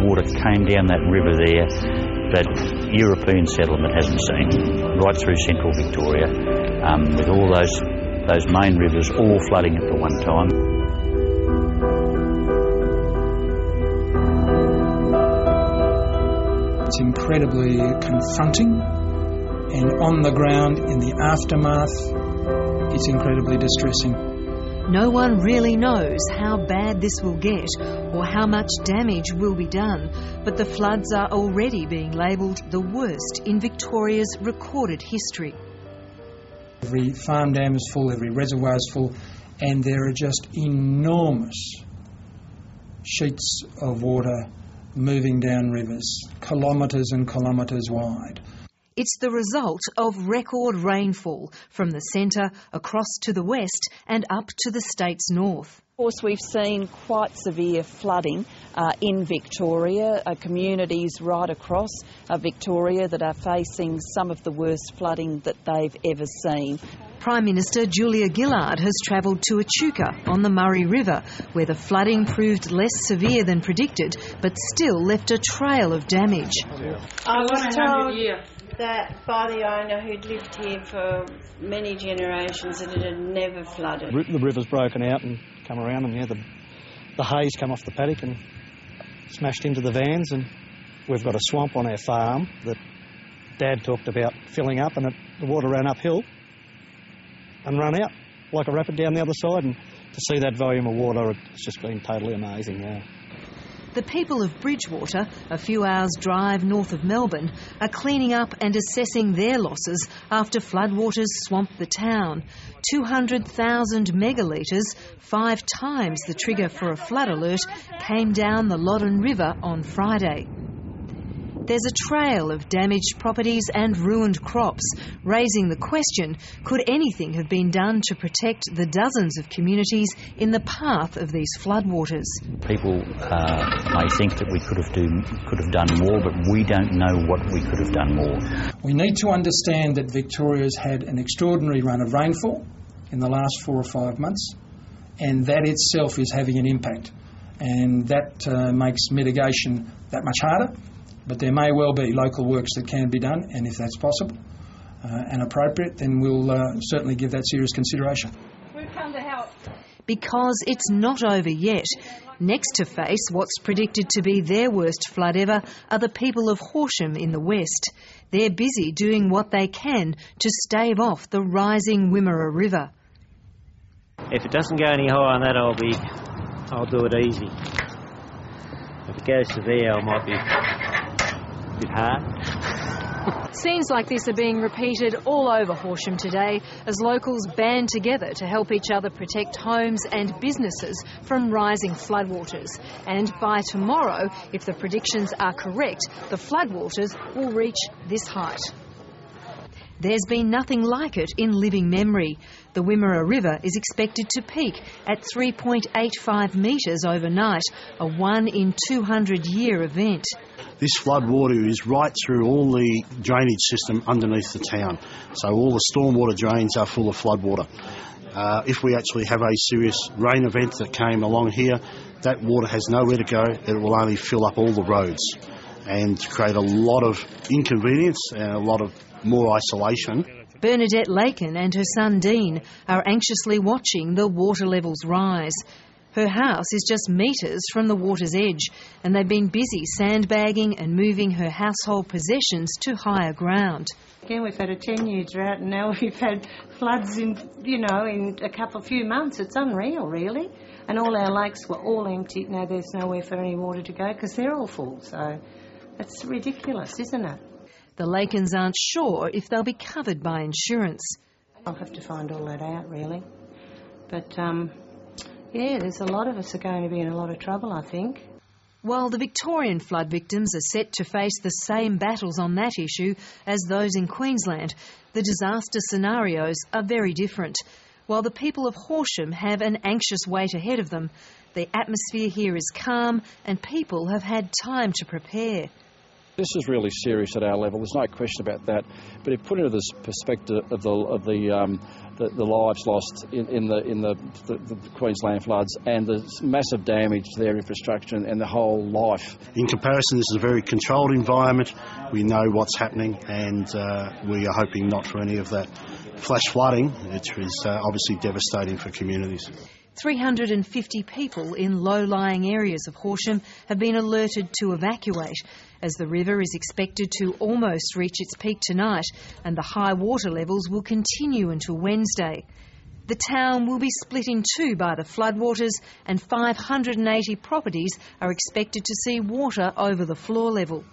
water came down that river there that European settlement hasn't seen, right through central Victoria, with all those main rivers all flooding at the one time. It's incredibly confronting, and on the ground, in the aftermath, it's incredibly distressing. No one really knows how bad this will get or how much damage will be done, but the floods are already being labelled the worst in Victoria's recorded history. Every farm dam is full, every reservoir is full, and there are just enormous sheets of water moving down rivers, kilometres and kilometres wide. It's the result of record rainfall from the centre across to the west and up to the state's north. Of course, we've seen quite severe flooding in Victoria, communities right across Victoria that are facing some of the worst flooding that they've ever seen. Prime Minister Julia Gillard has travelled to Echuca on the Murray River, where the flooding proved less severe than predicted, but still left a trail of damage. I was told that by the owner who'd lived here for many generations that it had never flooded. The river's broken out and come around, and the haze come off the paddock and smashed into the vans, and we've got a swamp on our farm that Dad talked about filling up, and the water ran uphill and run out like a rapid down the other side, and to see that volume of water, it's just been totally amazing, yeah. The people of Bridgewater, a few hours' drive north of Melbourne, are cleaning up and assessing their losses after floodwaters swamped the town. 200,000 megalitres, 5 times the trigger for a flood alert, came down the Loddon River on Friday. There's a trail of damaged properties and ruined crops, raising the question, could anything have been done to protect the dozens of communities in the path of these floodwaters? People may think that we could have done more, but we don't know what we could have done more. We need to understand that Victoria's had an extraordinary run of rainfall in the last 4 or 5 months, and that itself is having an impact, and that makes mitigation that much harder. But there may well be local works that can be done, and if that's possible and appropriate, then we'll certainly give that serious consideration. We've come to help. Because it's not over yet. Next to face what's predicted to be their worst flood ever are the people of Horsham in the west. They're busy doing what they can to stave off the rising Wimmera River. If it doesn't go any higher than that, I'll do it easy. If it goes severe, I might be a bit hard. Scenes like this are being repeated all over Horsham today as locals band together to help each other protect homes and businesses from rising floodwaters. And by tomorrow, if the predictions are correct, the floodwaters will reach this height. There's been nothing like it in living memory. The Wimmera River is expected to peak at 3.85 metres overnight, a 1 in 200 year event. This flood water is right through all the drainage system underneath the town. So all the stormwater drains are full of flood water. If we actually have a serious rain event that came along here, that water has nowhere to go. It will only fill up all the roads and create a lot of inconvenience and a lot of more isolation. Bernadette Lakin and her son Dean are anxiously watching the water levels rise. Her house is just metres from the water's edge, and they've been busy sandbagging and moving her household possessions to higher ground. Again, we've had a 10-year drought, and now we've had floods in a few months. It's unreal, really. And all our lakes were all empty. Now there's nowhere for any water to go because they're all full. So it's ridiculous, isn't it? The Lakins aren't sure if they'll be covered by insurance. I'll have to find all that out, really. But, there's a lot of us are going to be in a lot of trouble, I think. While the Victorian flood victims are set to face the same battles on that issue as those in Queensland, the disaster scenarios are very different. While the people of Horsham have an anxious wait ahead of them, the atmosphere here is calm and people have had time to prepare. This is really serious at our level. There's no question about that. But if put into this perspective of the lives lost in the Queensland floods and the massive damage to their infrastructure and the whole life. In comparison, this is a very controlled environment. We know what's happening, and we are hoping not for any of that flash flooding, which is obviously devastating for communities. 350 people in low-lying areas of Horsham have been alerted to evacuate, as the river is expected to almost reach its peak tonight and the high water levels will continue until Wednesday. The town will be split in two by the floodwaters, and 580 properties are expected to see water over the floor level.